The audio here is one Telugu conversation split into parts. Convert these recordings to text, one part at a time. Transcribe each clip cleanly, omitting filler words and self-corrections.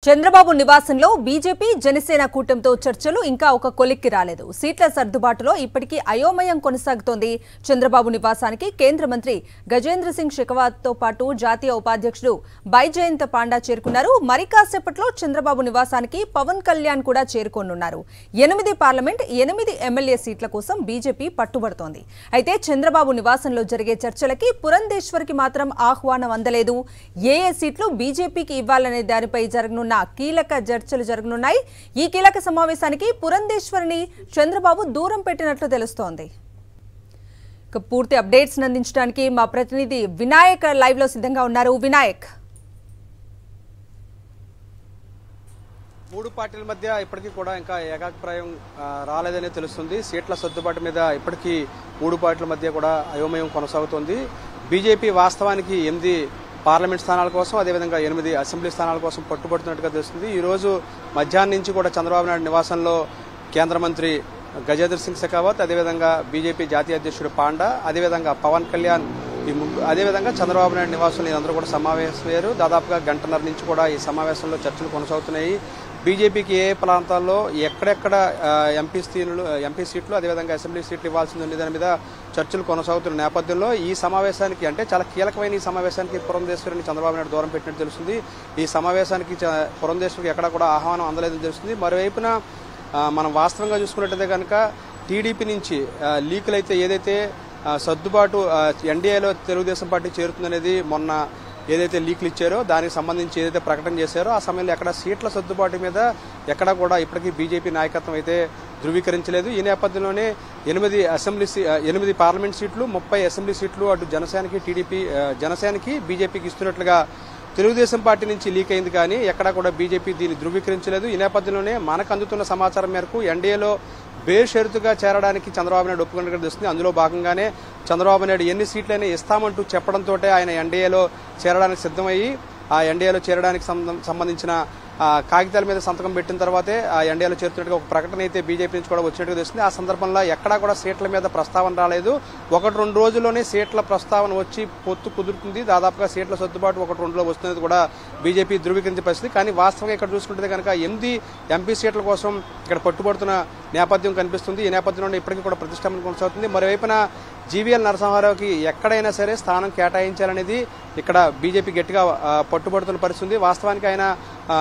చంద్రబాబు నివాసంలో బీజేపీ జనసేన కూటమితో చర్చలు ఇంకా ఒక కొలిక్కి రాలేదు. సీట్ల సర్దుబాటులో ఇప్పటికీ అయోమయం కొనసాగుతోంది. చంద్రబాబు నివాసానికి కేంద్ర మంత్రి గజేంద్ర సింగ్ షెకావత్తో పాటు జాతీయ ఉపాధ్యక్షుడు బైజయంత్ పాండా చేరుకున్నారు. మరి కాసేపట్లో చంద్రబాబు నివాసానికి పవన్ కళ్యాణ్ కూడా చేరుకోనున్నారు. 8 పార్లమెంట్ 8 ఎమ్మెల్యే సీట్ల కోసం బీజేపీ పట్టుబడుతోంది. అయితే చంద్రబాబు నివాసంలో జరిగే చర్చలకి పురంధేశ్వరికి మాత్రం ఆహ్వానం అందలేదు. ఏ సీట్లు బీజేపీకి ఇవ్వాలనే దానిపై జరగనున్న కీలక చర్చలు జరగనున్నాయి. ఈ కీలక సమావేశానికి పురంధేశ్వరిని చంద్రబాబు దూరం పెట్టినట్లు తెలుస్తోంది. పూర్తి అప్డేట్స్ అందించడానికి మా ప్రతినిధి వినాయక్ లైవ్ లో సిద్ధంగా ఉన్నారు. వినాయక్, మూడు పార్టీల మధ్య ఇప్పటికీ కూడా ఇంకా ఏకాభిప్రాయం రాలేదనే తెలుస్తుంది. సీట్ల సర్దుబాటు మీద ఇప్పటికీ మూడు పార్టీల మధ్య కూడా అయోమయం కొనసాగుతోంది. బీజేపీ వాస్తవానికి 8 పార్లమెంట్ స్థానాల కోసం, అదేవిధంగా 8 అసెంబ్లీ స్థానాల కోసం పట్టుబడుతున్నట్టుగా తెలుస్తుంది. ఈ రోజు మధ్యాహ్నం నుంచి కూడా చంద్రబాబు నాయుడు నివాసంలో కేంద్ర మంత్రి గజేంద్ర సింగ్ షెకావత్, అదేవిధంగా బీజేపీ జాతీయ అధ్యక్షుడు పాండా, అదేవిధంగా పవన్ కళ్యాణ్, అదేవిధంగా చంద్రబాబు నాయుడు నివాసంలో అందరూ కూడా సమావేశమయ్యారు. దాదాపుగా గంటన్నర నుంచి కూడా ఈ సమావేశంలో చర్చలు కొనసాగుతున్నాయి. బీజేపీకి ఏ ప్రాంతాల్లో ఎక్కడెక్కడ ఎంపీ సీట్లు, అదేవిధంగా అసెంబ్లీ సీట్లు ఇవ్వాల్సింది ఉంది దాని మీద చర్చలు కొనసాగుతున్న నేపథ్యంలో ఈ సమావేశానికి, అంటే చాలా కీలకమైన ఈ సమావేశానికి పురంధేశ్వరిని చంద్రబాబు నాయుడు దూరం పెట్టినట్టు తెలుస్తుంది. ఈ సమావేశానికి పురంధేశ్వరికి ఎక్కడ కూడా ఆహ్వానం అందలేదని తెలుస్తుంది. మరోవైపున మనం వాస్తవంగా చూసుకున్నట్టయితే కనుక టీడీపీ నుంచి లీకులు అయితే ఏదైతే సర్దుబాటు ఎన్డీఏలో తెలుగుదేశం పార్టీ చేరుతుందనేది మొన్న ఏదైతే లీకులు ఇచ్చారో దానికి సంబంధించి ఏదైతే ప్రకటన చేశారో ఆ సమయంలో ఎక్కడ సీట్ల సర్దుబాటు మీద ఎక్కడ కూడా ఇప్పటికీ బీజేపీ నాయకత్వం అయితే ధృవీకరించలేదు. ఈ నేపథ్యంలోనే 8 పార్లమెంట్ సీట్లు, 30 అసెంబ్లీ సీట్లు అటు జనసేనకి బీజేపీకి ఇస్తున్నట్లుగా తెలుగుదేశం పార్టీ నుంచి లీక్ అయింది. కానీ ఎక్కడా కూడా బీజేపీ దీన్ని ధృవీకరించలేదు. ఈ నేపథ్యంలోనే మనకు అందుతున్న సమాచారం మేరకు ఎన్డీఏలో బేషరతుగా చేరడానికి చంద్రబాబు నాయుడు ఒప్పుకున్నట్టుగా తెలుస్తుంది. అందులో భాగంగానే చంద్రబాబు నాయుడు ఎన్ని సీట్లైనా ఇస్తామంటూ చెప్పడంతో ఆయన ఎన్డీఏలో చేరడానికి సిద్ధమయ్యి ఆ ఎన్డీఏలో చేరడానికి సంబంధించిన కాగితాల మీద సంతకం పెట్టిన తర్వాతే ఆ ఎన్డీఏలో చేరుతున్నట్టుగా ఒక ప్రకటన అయితే బీజేపీ నుంచి కూడా వచ్చినట్టుగా తెలుస్తుంది. ఆ సందర్భంలో ఎక్కడా కూడా సీట్ల మీద ప్రస్తావన రాలేదు. 1-2 రోజుల్లోనే సీట్ల ప్రస్తావన వచ్చి పొత్తు కుదురుతుంది. దాదాపుగా సీట్ల సర్దుబాటు 1-2 రోజుల్లో వస్తున్నది కూడా బీజేపీ ధృవీకరించే పరిస్థితి. కానీ వాస్తవంగా ఇక్కడ చూసుకుంటే కనుక 8 ఎంపీ సీట్ల కోసం ఇక్కడ పట్టుబడుతున్న నేపథ్యం కనిపిస్తుంది. ఈ నేపథ్యంలో ఇప్పటికీ కూడా ప్రతిష్టంభన కొనసాగుతుంది. మరోవైపున జీవీఎల్ నరసింహారావుకి ఎక్కడైనా సరే స్థానం కేటాయించాలనేది ఇక్కడ బీజేపీ గట్టిగా పట్టుబడుతున్న పరిస్థితి. వాస్తవానికి ఆయన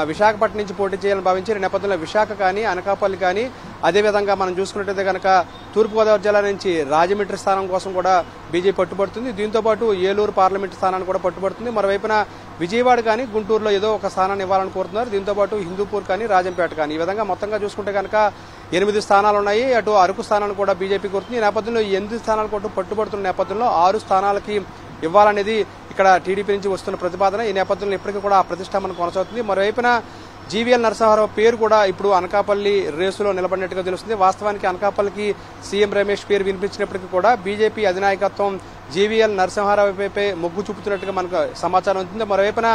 విశాఖపట్నం నుంచి పోటీ చేయాలని భావించారు. ఈ నేపథ్యంలో విశాఖ కానీ, అనకాపల్లి కానీ, అదేవిధంగా మనం చూసుకున్నట్టయితే కనుక తూర్పుగోదావరి జిల్లా నుంచి రాజమండ్రి స్థానం కోసం కూడా బీజేపీ పట్టుబడుతుంది. దీంతో పాటు ఏలూరు పార్లమెంటు స్థానాన్ని కూడా పట్టుబడుతుంది. మరోవైపున విజయవాడ కానీ, గుంటూరులో ఏదో ఒక స్థానాన్ని ఇవ్వాలని కోరుతున్నారు. దీంతో పాటు హిందూపూర్ కానీ, రాజంపేట కానీ, ఈ విధంగా మొత్తంగా చూసుకుంటే కనుక 8 స్థానాలు ఉన్నాయి. అటు అరకు స్థానాన్ని కూడా బీజేపీ కోరుతుంది. ఈ నేపథ్యంలో 8 స్థానాలు కూడా పట్టుబడుతున్న నేపథ్యంలో 6 స్థానాలకి ఇవ్వాలనేది ఇక్కడ టీడీపీ నుంచి వస్తున్న ప్రతిపాదన. ఈ నేపథ్యంలో ఇప్పటికీ కూడా ఆ ప్రతిష్టంభన కొనసాగుతుంది. మరోవైపున జీవీఎల్ నరసింహారావు పేరు కూడా ఇప్పుడు అనకాపల్లి రేసులో నిలబడినట్టుగా తెలుస్తుంది. వాస్తవానికి అనకాపల్లికి సీఎం రమేష్ పేరు వినిపించినప్పటికీ కూడా బీజేపీ అధినాయకత్వం జీవీఎల్ నరసింహారావుపై మొగ్గు చూపుతున్నట్టుగా మనకు సమాచారం ఉంటుంది. మరోవైపున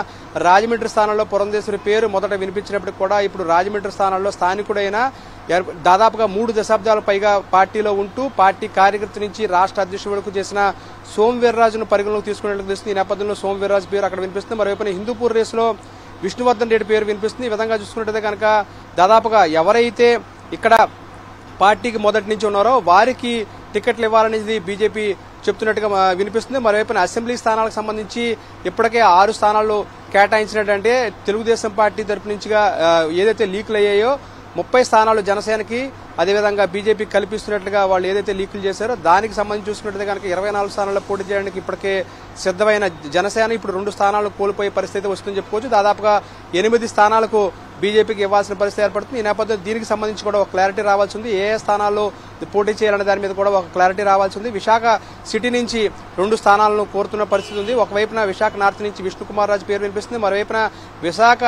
రాజమండ్రి స్థానంలో పురంధేశ్వరి పేరు మొదట వినిపించినప్పటికీ కూడా ఇప్పుడు రాజమండ్రి స్థానంలో స్థానికుడైన దాదాపుగా 3 దశాబ్దాల పైగా పార్టీలో ఉంటూ పార్టీ కార్యకర్త నుంచి రాష్ట్ర అధ్యక్షుడి వరకు చేసిన సోమవీర్రాజును పరిగణలోకి తీసుకున్నట్టు తెలుస్తుంది. ఈ నేపథ్యంలో సోమవీర్రాజు పేరు అక్కడ వినిపిస్తుంది. మరోవైపున హిందూపూర్ రేసులో విష్ణువర్ధన్ రెడ్డి పేరు వినిపిస్తుంది. ఈ విధంగా చూసుకున్నట్టయితే కనుక దాదాపుగా ఎవరైతే ఇక్కడ పార్టీకి మొదటి నుంచి ఉన్నారో వారికి టికెట్లు ఇవ్వాలనేది బీజేపీ చెప్తున్నట్టుగా వినిపిస్తుంది. మరోవైపున అసెంబ్లీ స్థానాలకు సంబంధించి ఇప్పటికే 6 స్థానాలు కేటాయించినట్టంటే తెలుగుదేశం పార్టీ తరపు నుంచిగా ఏదైతే లీకులు అయ్యాయో 30 స్థానాలు జనసేనకి, అదేవిధంగా బీజేపీ కల్పిస్తున్నట్లుగా వాళ్ళు ఏదైతే లీకులు చేశారో దానికి సంబంధించి చూసుకున్నట్లయితే కనుక 24 స్థానాల్లో పోటీ చేయడానికి ఇప్పటికే సిద్ధమైన జనసేన ఇప్పుడు 2 స్థానాలు కోల్పోయే పరిస్థితి వస్తుందని చెప్పుకోవచ్చు. దాదాపుగా 8 స్థానాలకు బీజేపీకి ఇవ్వాల్సిన పరిస్థితి ఏర్పడుతుంది. ఈ నేపథ్యంలో దీనికి సంబంధించి కూడా ఒక క్లారిటీ రావాల్సి ఉంది. ఏ స్థానాల్లో పోటీ చేయాలనే దాని మీద కూడా ఒక క్లారిటీ రావాల్సి ఉంది. విశాఖ సిటీ నుంచి 2 స్థానాలను కోరుతున్న పరిస్థితి ఉంది. ఒకవైపున విశాఖ నార్త్ నుంచి విష్ణుకుమార్ రాజు పేరు వినిపిస్తుంది. మరోవైపున విశాఖ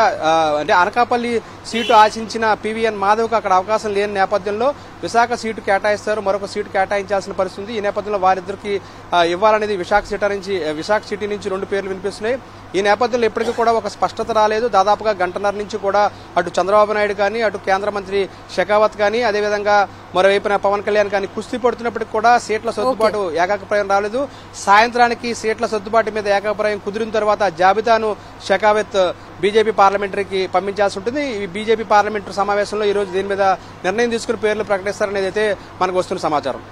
అంటే అనకాపల్లి సీటు ఆశించిన పివిఎన్ మాధవ్కు అక్కడ అవకాశం లేని నేపథ్యంలో విశాఖ సీటు కేటాయిస్తారు, మరొక సీటు కేటాయించాల్సిన పరిస్థితి. ఈ నేపథ్యంలో వారిద్దరికి ఇవ్వాలనేది విశాఖ సిటీ నుంచి 2 పేర్లు వినిపిస్తున్నాయి. ఈ నేపథ్యంలో ఇప్పటికీ కూడా ఒక స్పష్టత రాలేదు. దాదాపుగా గంటన్నర నుంచి కూడా అటు చంద్రబాబు నాయుడు కానీ, అటు కేంద్ర మంత్రి షెకావత్ కానీ, అదేవిధంగా మరోవైపున పవన్ పవన్ కళ్యాణ్ కానీ కుస్తీ పడుతున్నప్పటికీ కూడా సీట్ల సర్దుబాటు ఏకాభిప్రాయం రాలేదు. సాయంత్రానికి సీట్ల సర్దుబాటు మీద ఏకాభిప్రాయం కుదిరిన తర్వాత జాబితాను షెకావత్ బీజేపీ పార్లమెంటరీకి పంపించాల్సి ఉంటుంది. ఈ బీజేపీ పార్లమెంటరీ సమావేశంలో ఈ రోజు దీని మీద నిర్ణయం తీసుకుని పేర్లు ప్రకటిస్తారనేది అయితే మనకు వస్తున్న సమాచారం.